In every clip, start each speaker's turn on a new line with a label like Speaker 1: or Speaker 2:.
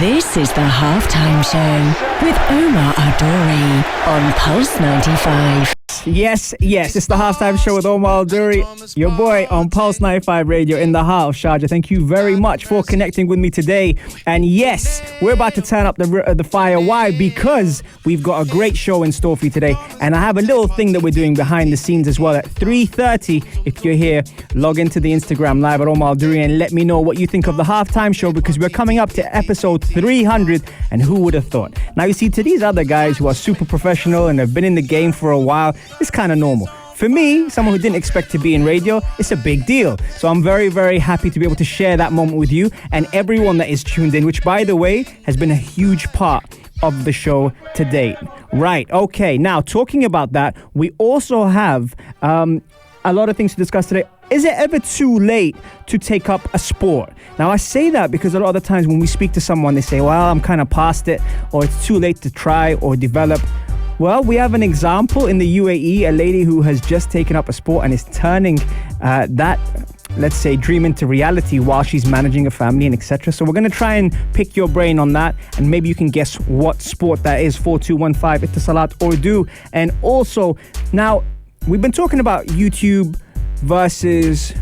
Speaker 1: This is the Halftime Show with Omar Adori on Pulse 95.
Speaker 2: Yes, it's the Halftime Show with Omar Duri, your boy on Pulse 95 Radio in the heart of Sharjah. Thank you very much for connecting with me today. And yes, we're about to turn up the fire. Why? Because we've got a great show in store for you today. And I have a little thing that we're doing behind the scenes as well at 3:30. If you're here, log into the Instagram live at Omar Duri and let me know what you think of the Halftime Show, because we're coming up to episode 300. And who would have thought? Now, you see, to these other guys who are super professional and have been in the game for a while, it's kind of normal. For me, someone who didn't expect to be in radio, it's a big deal. So I'm very, very happy to be able to share that moment with you and everyone that is tuned in, which, by the way, has been a huge part of the show to date. Right, okay. Now, talking about that, we also have a lot of things to discuss today. Is it ever too late to take up a sport? Now, I say that because a lot of the times when we speak to someone, they say, well, I'm kind of past it, or it's too late to try or develop. Well, we have an example in the UAE, a lady who has just taken up a sport and is turning that, let's say, dream into reality while she's managing a family and etc. So we're going to try and pick your brain on that, and maybe you can guess what sport that is. 4215 Ittisalat Urdu. And also, now, we've been talking about YouTube versus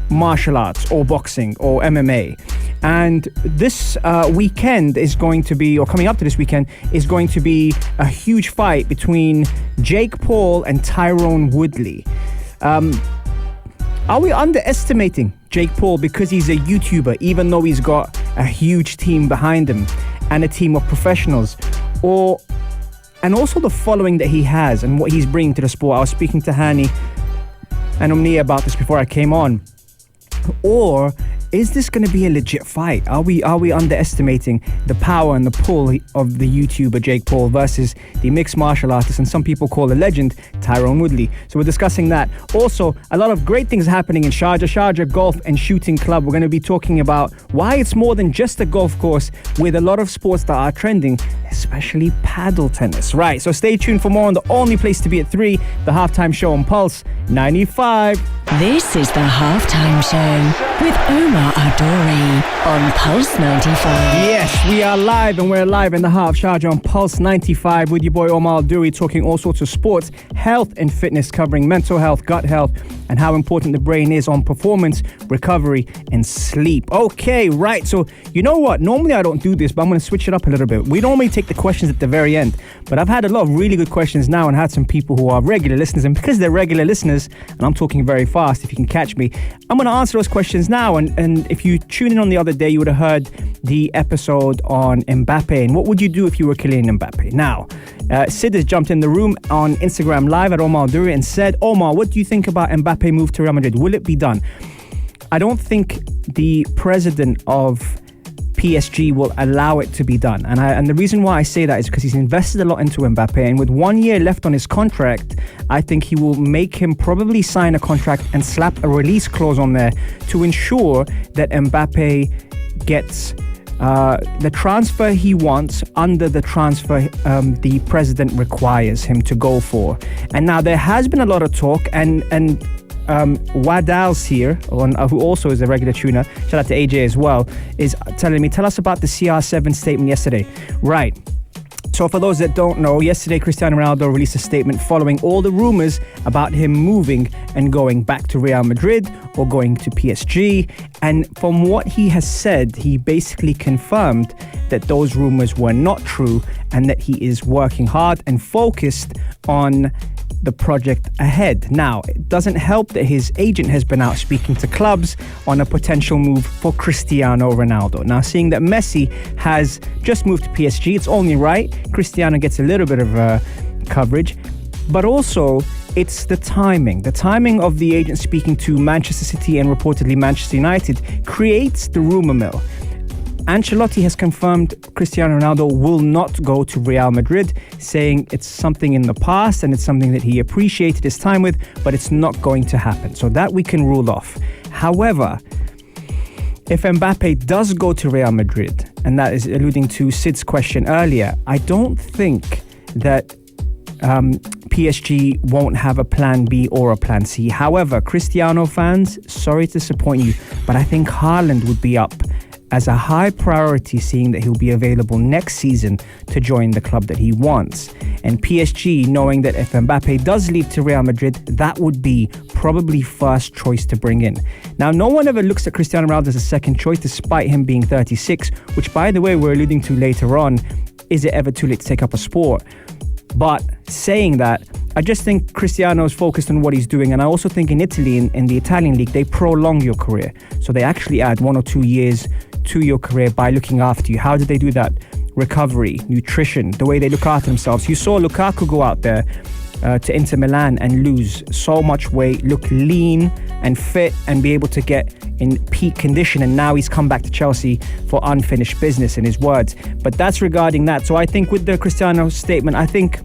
Speaker 2: martial arts or boxing or MMA. And this weekend is going to be, or coming up to this weekend, is going to be a huge fight between Jake Paul and Tyrone Woodley. Are we underestimating Jake Paul because he's a YouTuber, even though he's got a huge team behind him and a team of professionals? And also the following that he has and what he's bringing to the sport. I was speaking to Hani and Omnia about this before I came on. Or is this going to be a legit fight? Are we underestimating the power and the pull of the YouTuber Jake Paul versus the mixed martial artist, and some people call a legend, Tyrone Woodley? So we're discussing that. Also, a lot of great things happening in Sharjah Golf and Shooting Club. We're going to be talking about why it's more than just a golf course, with a lot of sports that are trending, especially paddle tennis. Right, so stay tuned for more on the only place to be at 3, the Halftime Show on Pulse 95.
Speaker 1: This is the Halftime Show with Omar Adori on Pulse 95.
Speaker 2: Yes, we are live, and we're live in the heart of Sharjah on Pulse 95 with your boy Omar Adori, talking all sorts of sports, health and fitness, covering mental health, gut health, and how important the brain is on performance, recovery, and sleep. Okay, right, so you know what? Normally I don't do this, but I'm going to switch it up a little bit. We normally take the questions at the very end, but I've had a lot of really good questions now and had some people who are regular listeners, and because they're regular listeners, and I'm talking very fast if you can catch me, I'm going to answer those questions now. And if you tune in on the other day, you would have heard the episode on Mbappe and what would you do if you were Kylian Mbappe. Now, Sid has jumped in the room on Instagram Live at Omar Duri and said, Omar, what do you think about Mbappe move to Real Madrid? Will it be done? I don't think the president of PSG will allow it to be done. And the reason why I say that is because he's invested a lot into Mbappe, and with 1 year left on his contract, I think he will make him probably sign a contract and slap a release clause on there to ensure that Mbappe gets the transfer he wants under the transfer the president requires him to go for. And now there has been a lot of talk, and Wadal's here, who also is a regular tuner, shout out to AJ as well, is telling me, tell us about the Cr7 statement yesterday. Right. So for those that don't know, yesterday Cristiano Ronaldo released a statement following all the rumors about him moving and going back to Real Madrid or going to PSG. And from what he has said, he basically confirmed that those rumors were not true and that he is working hard and focused on the project ahead. Now, it doesn't help that his agent has been out speaking to clubs on a potential move for Cristiano Ronaldo. Now, seeing that Messi has just moved to PSG, it's only right Cristiano gets a little bit of coverage, but also it's the timing. The timing of the agent speaking to Manchester City and reportedly Manchester United creates the rumor mill. Ancelotti has confirmed Cristiano Ronaldo will not go to Real Madrid, saying it's something in the past and it's something that he appreciated his time with, but it's not going to happen. So that we can rule off. However, if Mbappe does go to Real Madrid, and that is alluding to Sid's question earlier, I don't think that PSG won't have a plan B or a plan C. However, Cristiano fans, sorry to disappoint you, but I think Haaland would be up as a high priority, seeing that he'll be available next season to join the club that he wants. And PSG, knowing that if Mbappe does leave to Real Madrid, that would be probably first choice to bring in. Now, no one ever looks at Cristiano Ronaldo as a second choice, despite him being 36, which, by the way, we're alluding to later on. Is it ever too late to take up a sport? But saying that, I just think Cristiano is focused on what he's doing. And I also think in Italy, in the Italian league, they prolong your career. So they actually add 1 or 2 years to your career by looking after you. How did they do that? Recovery, nutrition, the way they look after themselves. You saw Lukaku go out there to Inter Milan and lose so much weight, look lean and fit, and be able to get in peak condition. And now he's come back to Chelsea for unfinished business, in his words. But that's regarding that. So I think with the Cristiano statement, I think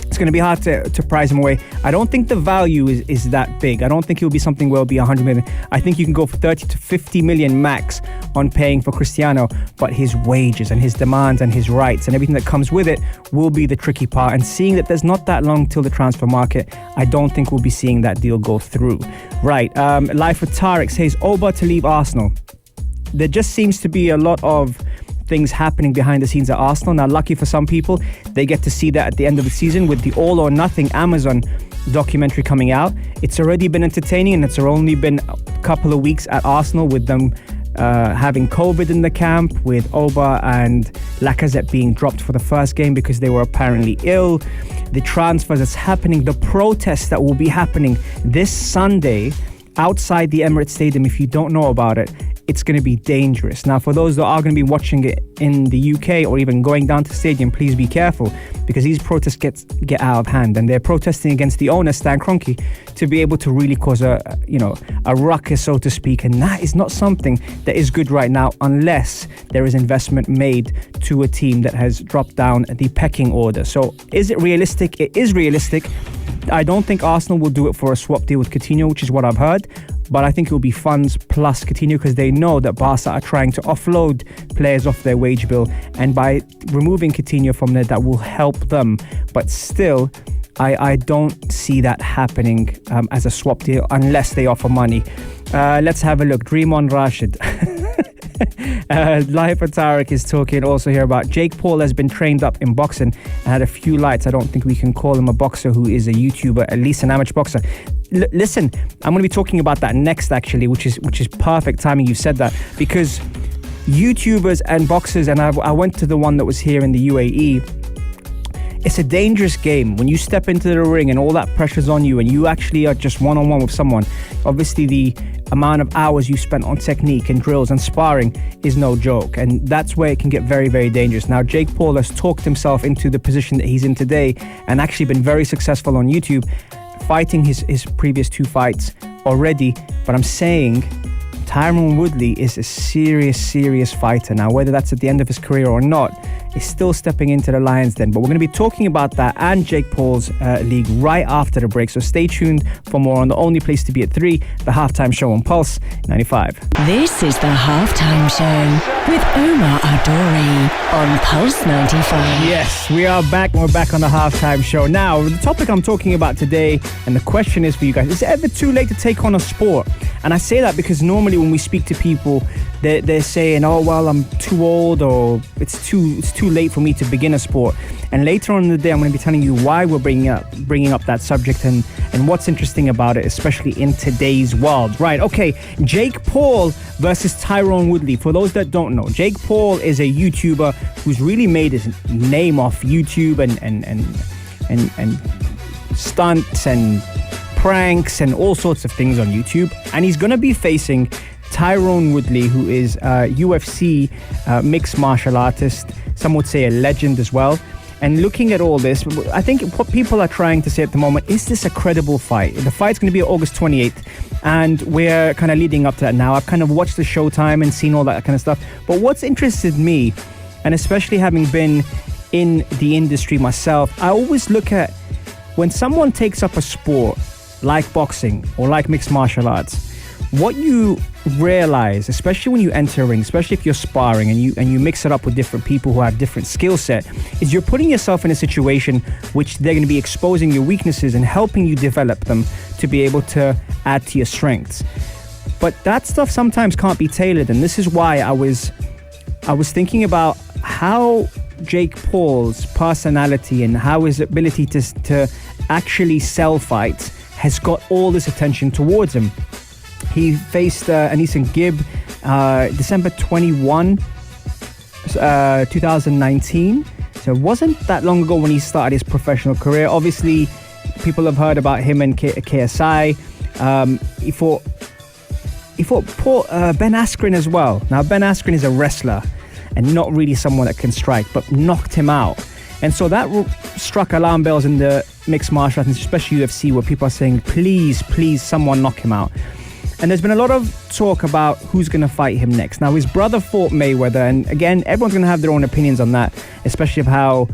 Speaker 2: it's going to be hard to prize him away. I don't think the value is that big. I don't think he'll be something where it'll be 100 million. I think you can go for 30 to 50 million max on paying for Cristiano, but his wages and his demands and his rights and everything that comes with it will be the tricky part. And seeing that there's not that long till the transfer market, I don't think we'll be seeing that deal go through. Right, Life with Tarek says, Oba to leave Arsenal. There just seems to be a lot of things happening behind the scenes at Arsenal. Now, lucky for some people, they get to see that at the end of the season with the All or Nothing Amazon documentary coming out. It's already been entertaining, and it's only been a couple of weeks at Arsenal with them having COVID in the camp, with Oba and Lacazette being dropped for the first game because they were apparently ill. The transfers that's happening, the protests that will be happening this Sunday outside the Emirates Stadium. If you don't know about it, it's going to be dangerous. Now, for those that are going to be watching it in the UK or even going down to the stadium, please be careful, because these protests get out of hand, and they're protesting against the owner, Stan Kroenke, to be able to really cause a ruckus, so to speak. And that is not something that is good right now, unless there is investment made to a team that has dropped down the pecking order. So is it realistic? It is realistic. I don't think Arsenal will do it for a swap deal with Coutinho, which is what I've heard. But I think it will be funds plus Coutinho, because they know that Barca are trying to offload players off their wage bill. And by removing Coutinho from there, that will help them. But still, I don't see that happening as a swap deal unless they offer money. Let's have a look. Dream on Rashid. Life for Tarek is talking also here about Jake Paul has been trained up in boxing and had a few lights. I don't think we can call him a boxer who is a YouTuber, at least an amateur boxer. Listen, I'm going to be talking about that next, actually, which is perfect timing you said that, because YouTubers and boxers, and I went to the one that was here in the UAE. It's a dangerous game when you step into the ring and all that pressure's on you and you actually are just one-on-one with someone. Obviously, the amount of hours you spent on technique and drills and sparring is no joke, and that's where it can get very, very dangerous. Now, Jake Paul has talked himself into the position that he's in today and actually been very successful on YouTube, fighting his previous 2 fights already. But I'm saying Tyrone Woodley is a serious fighter. Now, whether that's at the end of his career or not, is still stepping into the Lions Den. But we're going to be talking about that and Jake Paul's league right after the break. So stay tuned for more on the only place to be at 3, the Halftime Show on Pulse 95.
Speaker 1: This is the Halftime Show with Omar Adori on Pulse 95.
Speaker 2: Yes, we are back. We're back on the Halftime Show. Now, the topic I'm talking about today, and the question is for you guys, is it ever too late to take on a sport? And I say that because normally when we speak to people, they're saying, oh, well, I'm too old, or it's too late for me to begin a sport. And later on in the day, I'm going to be telling you why we're bringing up that subject and what's interesting about it, especially in today's world. Right, okay, Jake Paul versus Tyrone Woodley. For those that don't know, Jake Paul is a YouTuber who's really made his name off YouTube and stunts and pranks and all sorts of things on YouTube. And he's going to be facing Tyrone Woodley, who is a UFC mixed martial artist. Some would say a legend as well. And looking at all this, I think what people are trying to say at the moment, is this a credible fight? The fight's going to be August 28th, and we're kind of leading up to that now. I've kind of watched the Showtime and seen all that kind of stuff. But what's interested me, and especially having been in the industry myself, I always look at when someone takes up a sport like boxing or like mixed martial arts, what you realize, especially when you enter a ring, especially if you're sparring and you mix it up with different people who have different skill set, is you're putting yourself in a situation which they're going to be exposing your weaknesses and helping you develop them to be able to add to your strengths. But that stuff sometimes can't be tailored, and this is why I was thinking about how Jake Paul's personality and how his ability to actually sell fights has got all this attention towards him. He faced Anisan Gibb December 21, 2019. So it wasn't that long ago when he started his professional career. Obviously, people have heard about him and KSI. He fought Ben Askren as well. Now, Ben Askren is a wrestler and not really someone that can strike, but knocked him out. And so that struck alarm bells in the mixed martial arts, especially UFC, where people are saying, please, someone knock him out. And there's been a lot of talk about who's going to fight him next. Now, his brother fought Mayweather, and again, everyone's going to have their own opinions on that, especially of how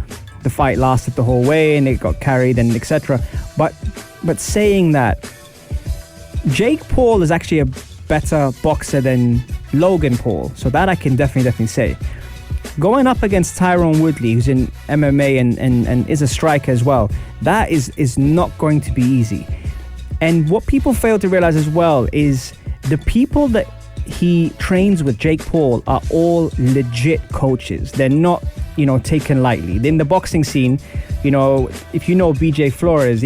Speaker 2: the fight lasted the whole way and it got carried and etc. But saying that, Jake Paul is actually a better boxer than Logan Paul, so that I can definitely say. Going up against Tyrone Woodley, who's in MMA and is a striker as well, that is not going to be easy. And what people fail to realize as well is the people that he trains with, Jake Paul, are all legit coaches. They're not, taken lightly. In the boxing scene, if you know BJ Flores,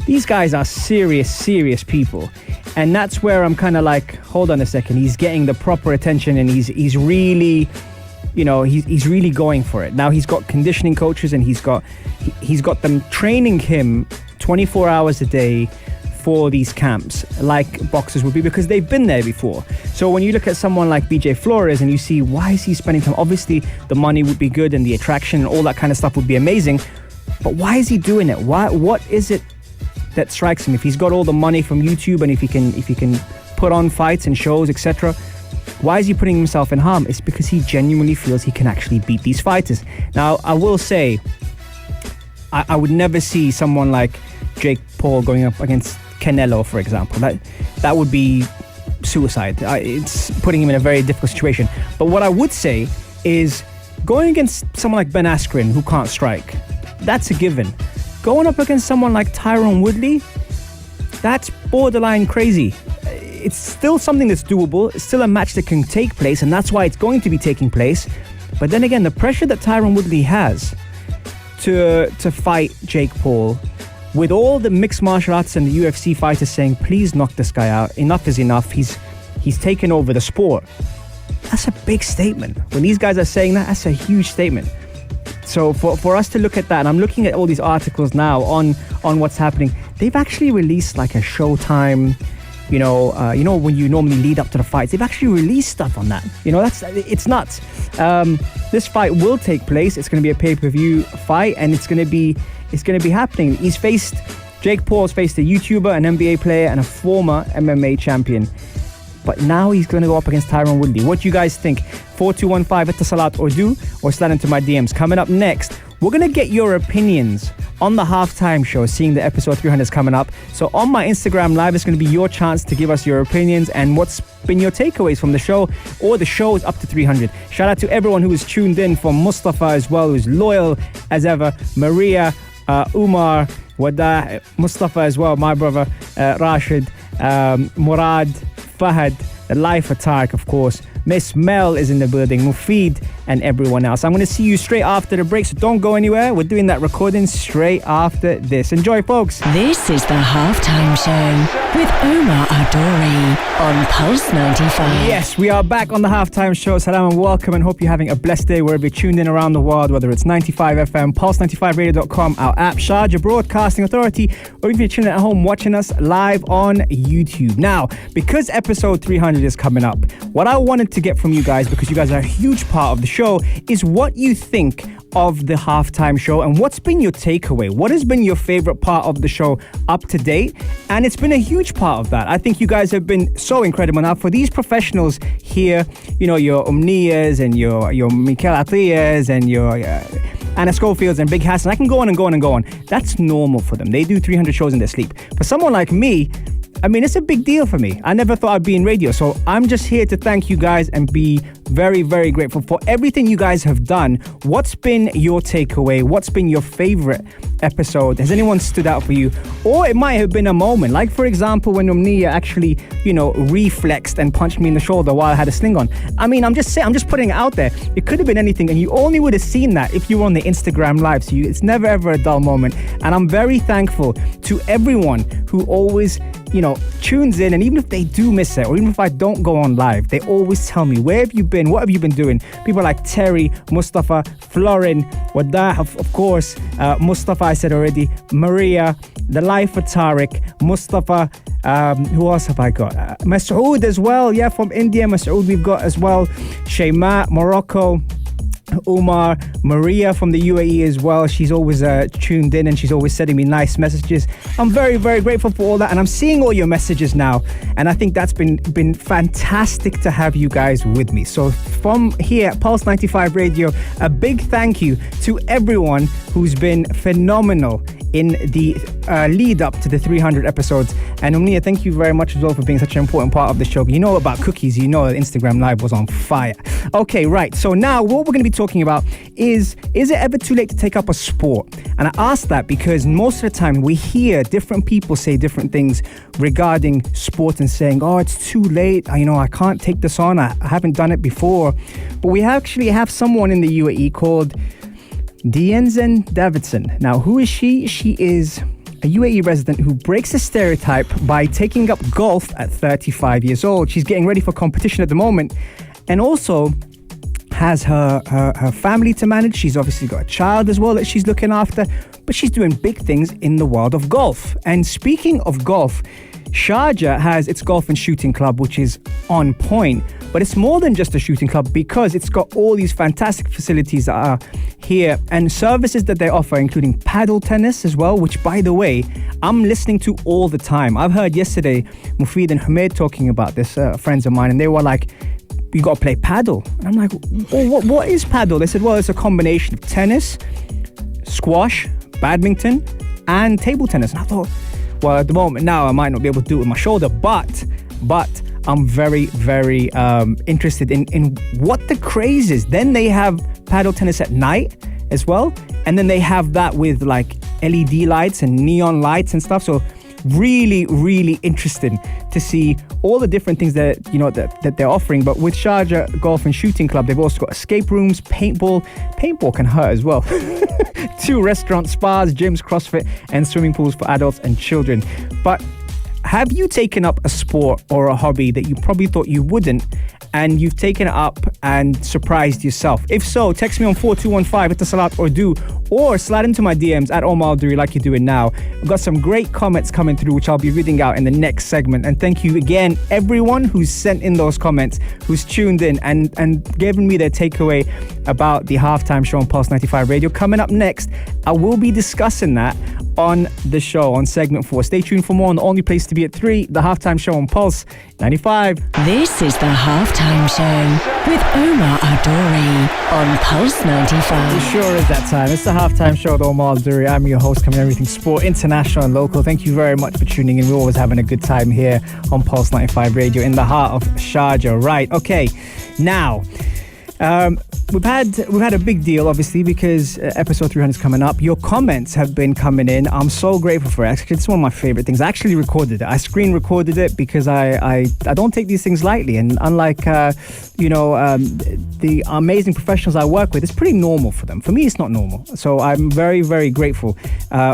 Speaker 2: these guys are serious people. And that's where I'm kind of like, hold on a second, he's getting the proper attention and he's really, he's really going for it. Now he's got conditioning coaches and he's got them training him 24 hours a day for these camps, like boxers would be, because they've been there before. So when you look at someone like BJ Flores and you see, why is he spending time? Obviously the money would be good and the attraction and all that kind of stuff would be amazing, but why is he doing it? What is it that strikes him? If he's got all the money from YouTube and if he can put on fights and shows, etc., why is he putting himself in harm? It's because he genuinely feels he can actually beat these fighters. Now, I will say, I would never see someone like Jake Paul going up against Canelo, for example. That would be suicide. It's putting him in a very difficult situation. But what I would say is going against someone like Ben Askren, who can't strike, that's a given. Going up against someone like Tyrone Woodley, that's borderline crazy. It's still something that's doable. It's still a match that can take place, and that's why it's going to be taking place. But then again, the pressure that Tyrone Woodley has to fight Jake Paul, with all the mixed martial arts and the UFC fighters saying, please knock this guy out, enough is enough, he's taken over the sport. That's a big statement. When these guys are saying that, that's a huge statement. So for us to look at that, and I'm looking at all these articles now on what's happening, they've actually released like a Showtime, when you normally lead up to the fights, they've actually released stuff on that. It's nuts. This fight will take place. It's going to be a pay-per-view fight, and it's going to be happening. Jake Paul's faced a YouTuber, an NBA player, and a former MMA champion. But now he's going to go up against Tyrone Woodley. What do you guys think? 4215 Itasalat or slide into my DMs. Coming up next, we're going to get your opinions on the halftime show, seeing the episode 300 is coming up. So on my Instagram live, it's going to be your chance to give us your opinions and what's been your takeaways from the show, or the show is up to 300. Shout out to everyone who is tuned in, from Mustafa as well, who's loyal as ever, Maria, Umar, Wada, Mustafa as well, my brother, Rashid, Murad, Fahad, the Life of Tarek, of course. Miss Mel is in the building, Mufid, and everyone else. I'm going to see you straight after the break, so don't go anywhere. We're doing that recording straight after this. Enjoy, folks.
Speaker 1: This is the Halftime Show with Omar Adori on Pulse 95.
Speaker 2: Yes, we are back on the Halftime Show. Salam and welcome, and hope you're having a blessed day wherever you're tuned in around the world, whether it's 95 FM, Pulse95Radio.com, our app, Sharjah Broadcasting Authority, or if you're chilling at home watching us live on YouTube. Now, because episode 300 is coming up, what I wanted to get from you guys, because you guys are a huge part of the show, is what you think of the halftime show and what's been your takeaway. What has been your favorite part of the show up to date? And it's been a huge part of that. I think you guys have been so incredible. Now, for these professionals here, your Omniyas and your Mikel Atiyas and your Anna Schofields and Big Hassan, I can go on and go on and go on. That's normal for them. They do 300 shows in their sleep. For someone like me, I mean, it's a big deal for me. I never thought I'd be in radio. So I'm just here to thank you guys and be very, very grateful for everything you guys have done. What's been your takeaway? What's been your favorite episode? Has anyone stood out for you? Or it might have been a moment. Like, for example, when Umniya actually, reflexed and punched me in the shoulder while I had a sling on. I mean, I'm just saying, I'm just putting it out there. It could have been anything. And you only would have seen that if you were on the Instagram live. So it's never, ever a dull moment. And I'm very thankful to everyone who always tunes in, and even if they do miss it, or even if I don't go on live, they always tell me, where have you been? What have you been doing? People like Terry, Mustafa, Florin, Wadah, of course, Mustafa, I said already, Maria, The Life of Tariq, Mustafa, who else have I got? Masoud as well, from India, Masoud we've got as well, Shayma, Morocco, Umar, Maria from the UAE as well. She's always tuned in and she's always sending me nice messages. I'm very, very grateful for all that, and I'm seeing all your messages now, and I think that's been fantastic to have you guys with me. So from here at Pulse 95 Radio, a big thank you to everyone who's been phenomenal in the lead up to the 300 episodes. And Umniya, thank you very much as well for being such an important part of the show. You know about cookies, Instagram Live was on fire. Okay, right. So now what we're going to be talking about is it ever too late to take up a sport? And I ask that because most of the time we hear different people say different things regarding sport and saying, oh, it's too late. I can't take this on. I haven't done it before. But we actually have someone in the UAE called Dienzen Davidson. Now, who is she? She is a UAE resident who breaks the stereotype by taking up golf at 35 years old. She's getting ready for competition at the moment, and also has her family to manage. She's obviously got a child as well that she's looking after, but she's doing big things in the world of golf. And speaking of golf, Sharjah has its golf and shooting club, which is on point. But it's more than just a shooting club because it's got all these fantastic facilities that are here and services that they offer, including paddle tennis as well, which, by the way, I'm listening to all the time. I've heard yesterday Mufid and Hamid talking about this, friends of mine, and they were like, you got to play paddle. And I'm like, what is paddle? They said, well, it's a combination of tennis, squash, badminton, and table tennis. And I thought, well, at the moment now, I might not be able to do it with my shoulder, but I'm very, very interested in what the craze is. Then they have paddle tennis at night as well. And then they have that with like LED lights and neon lights and stuff. So really, really interesting to see all the different things that they're offering. But with Sharjah Golf and Shooting Club, they've also got escape rooms, paintball. Paintball can hurt as well. 2 restaurants, spas, gyms, CrossFit, and swimming pools for adults and children. But have you taken up a sport or a hobby that you probably thought you wouldn't, and you've taken it up and surprised yourself? If so, text me on 4215 Itasalat or do, or slide into my DMs at Omar Duri like you're doing now. I've got some great comments coming through, which I'll be reading out in the next segment. And thank you again, everyone who's sent in those comments, who's tuned in and given me their takeaway about the halftime show on Pulse 95 Radio. Coming up next, I will be discussing that on the show on segment 4. Stay tuned for more on the only place to be at 3, the halftime show on Pulse 95.
Speaker 1: This is the halftime show with Omar Adori on Pulse 95.
Speaker 2: It sure is that time. It's the halftime show with Omar Adori. I'm your host, covering everything sport, international and local. Thank you very much for tuning in. We're always having a good time here on Pulse 95 Radio in the heart of Sharjah. Right, okay. Now, we've had a big deal, obviously, because episode 300 is coming up. Your comments have been coming in. I'm so grateful for it. Actually, it's one of my favorite things. I actually recorded it. I screen recorded it because I don't take these things lightly. And unlike the amazing professionals I work with, it's pretty normal for them. For me, it's not normal. So I'm very, very grateful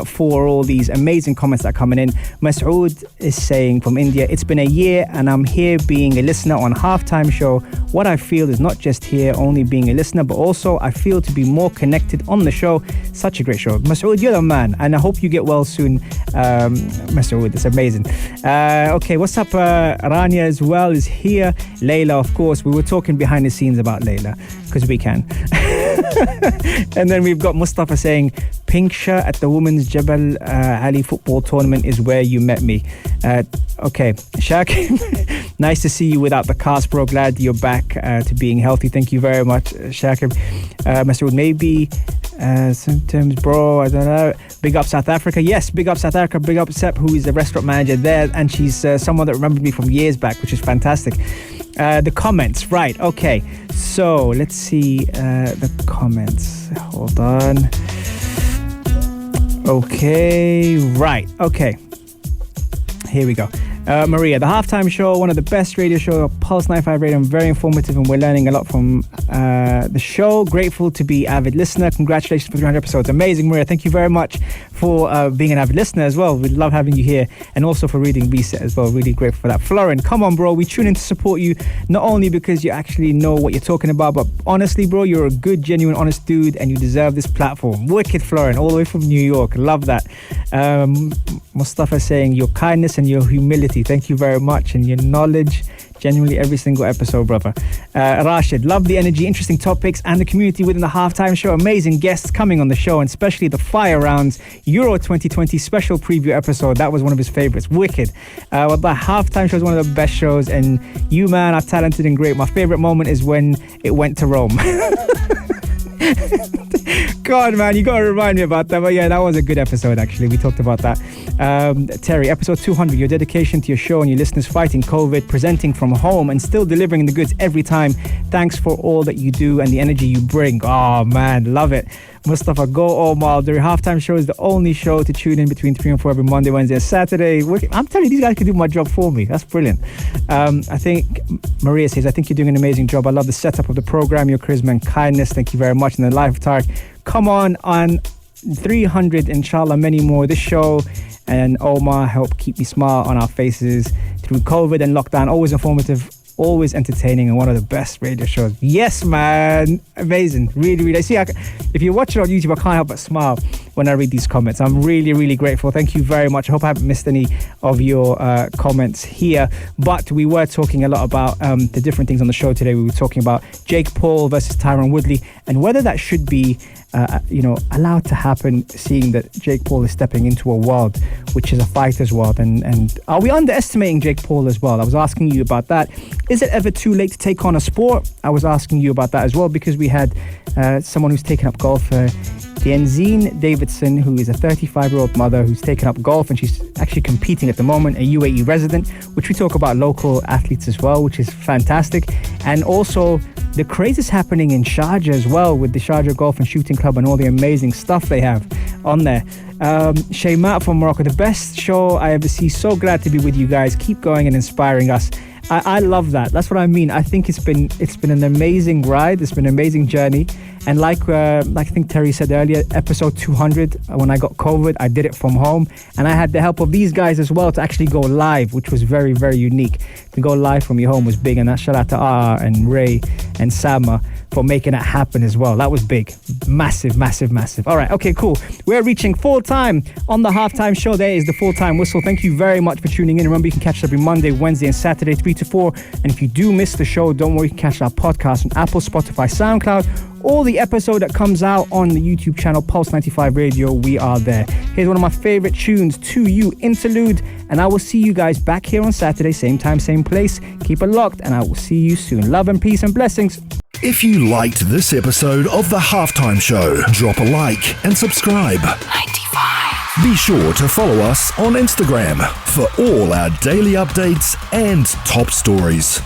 Speaker 2: for all these amazing comments that are coming in. Masoud is saying from India, it's been a year and I'm here being a listener on Halftime Show. What I feel is not just here only being a listener, but also I feel to be more connected on the show. Such a great show. Masoud, you're the man, and I hope you get well soon. Masoud, it's amazing. Okay, what's up? Rania as well is here. Layla, of course. We were talking behind the scenes about Layla, because we can. And then we've got Mustafa saying, pink shirt at the women's Jabal Ali football tournament is where you met me. Okay, Shakib, nice to see you without the cast, bro. Glad you're back to being healthy. Thank you very much, Shakib. Masoud, maybe Symptoms, bro, I don't know. Big up South Africa. Yes, big up South Africa. Big up Sep, who is the restaurant manager there. And she's someone that remembered me from years back, which is fantastic. The comments, right. Okay, so let's see the comments. Hold on. Okay, right. Okay. Here we go. Maria, the halftime show, one of the best radio shows of Pulse 95 Radio, and very informative, and we're learning a lot from the show. Grateful to be avid listener. Congratulations for 300 episodes. Amazing, Maria. Thank you very much for being an avid listener as well. We love having you here, and also for reading Reset as well. Really grateful for that. Florin, come on, bro. We tune in to support you, not only because you actually know what you're talking about, but honestly, bro, you're a good, genuine, honest dude, and you deserve this platform. Wicked, Florin, all the way from New York. Love that. Mustafa saying your kindness and your humility. Thank you very much, and your knowledge. Genuinely every single episode, brother. Rashid, love the energy, interesting topics, and the community within the halftime show. Amazing guests coming on the show, and especially the Fire Rounds Euro 2020 special preview episode. That was one of his favorites. Wicked. Well, the halftime show is one of the best shows, and you, man, are talented and great. My favorite moment is when it went to Rome. God, man, you gotta remind me about that. But yeah, that was a good episode, actually. We talked about that. Terry, episode 200, your dedication to your show and your listeners fighting COVID, presenting from home and still delivering the goods every time. Thanks for all that you do and the energy you bring. Oh man, love it. Mustafa, go Omar. The halftime show is the only show to tune in between 3 and 4 every Monday, Wednesday, and Saturday. I'm telling you, these guys can do my job for me. That's brilliant. I think Maria says, I think you're doing an amazing job. I love the setup of the program, your charisma and kindness. Thank you very much. And the live of Tarek, come on 300, inshallah, many more. This show and Omar help keep me smile on our faces through COVID and lockdown. Always informative, always entertaining, and one of the best radio shows. Yes, man. Amazing. Really, really. See, if you watch it on YouTube, I can't help but smile when I read these comments. I'm really, really grateful. Thank you very much. I hope I haven't missed any of your comments here. But we were talking a lot about the different things on the show today. We were talking about Jake Paul versus Tyrone Woodley, and whether that should be allowed to happen, seeing that Jake Paul is stepping into a world which is a fighter's world, and are we underestimating Jake Paul as well? I was asking you about that. Is it ever too late to take on a sport? I was asking you about that as well, because we had someone who's taken up golf, Dienzine Davidson, who is a 35-year-old mother who's taken up golf, and she's actually competing at the moment, a UAE resident, which we talk about local athletes as well, which is fantastic. And also the craze is happening in Sharjah as well, with the Sharjah Golf and Shooting Club and all the amazing stuff they have on there. Shaymat from Morocco, the best show I ever see. So glad to be with you guys. Keep going and inspiring us. I love that. That's what I mean. I think it's been an amazing ride. It's been an amazing journey. And like I think Terry said earlier, episode 200, when I got COVID, I did it from home. And I had the help of these guys as well to actually go live, which was very, very unique. To go live from your home was big. And that shout out to Aa and Ray and Sama for making it happen as well. That was big. Massive, massive, massive. All right. Okay, cool. We're reaching full time on the halftime show. There is the full time whistle. Thank you very much for tuning in. Remember, you can catch us every Monday, Wednesday, and Saturday, 3 to 4. And if you do miss the show, don't worry, you can catch our podcast on Apple, Spotify, SoundCloud, or the episode that comes out on the YouTube channel, Pulse 95 Radio. We are there. Here's one of my favorite tunes, To You, Interlude. And I will see you guys back here on Saturday, same time, same place. Keep it locked, and I will see you soon. Love and peace and blessings.
Speaker 3: If you liked this episode of The Halftime Show, drop a like and subscribe.
Speaker 1: 95.
Speaker 3: Be sure to follow us on Instagram for all our daily updates and top stories.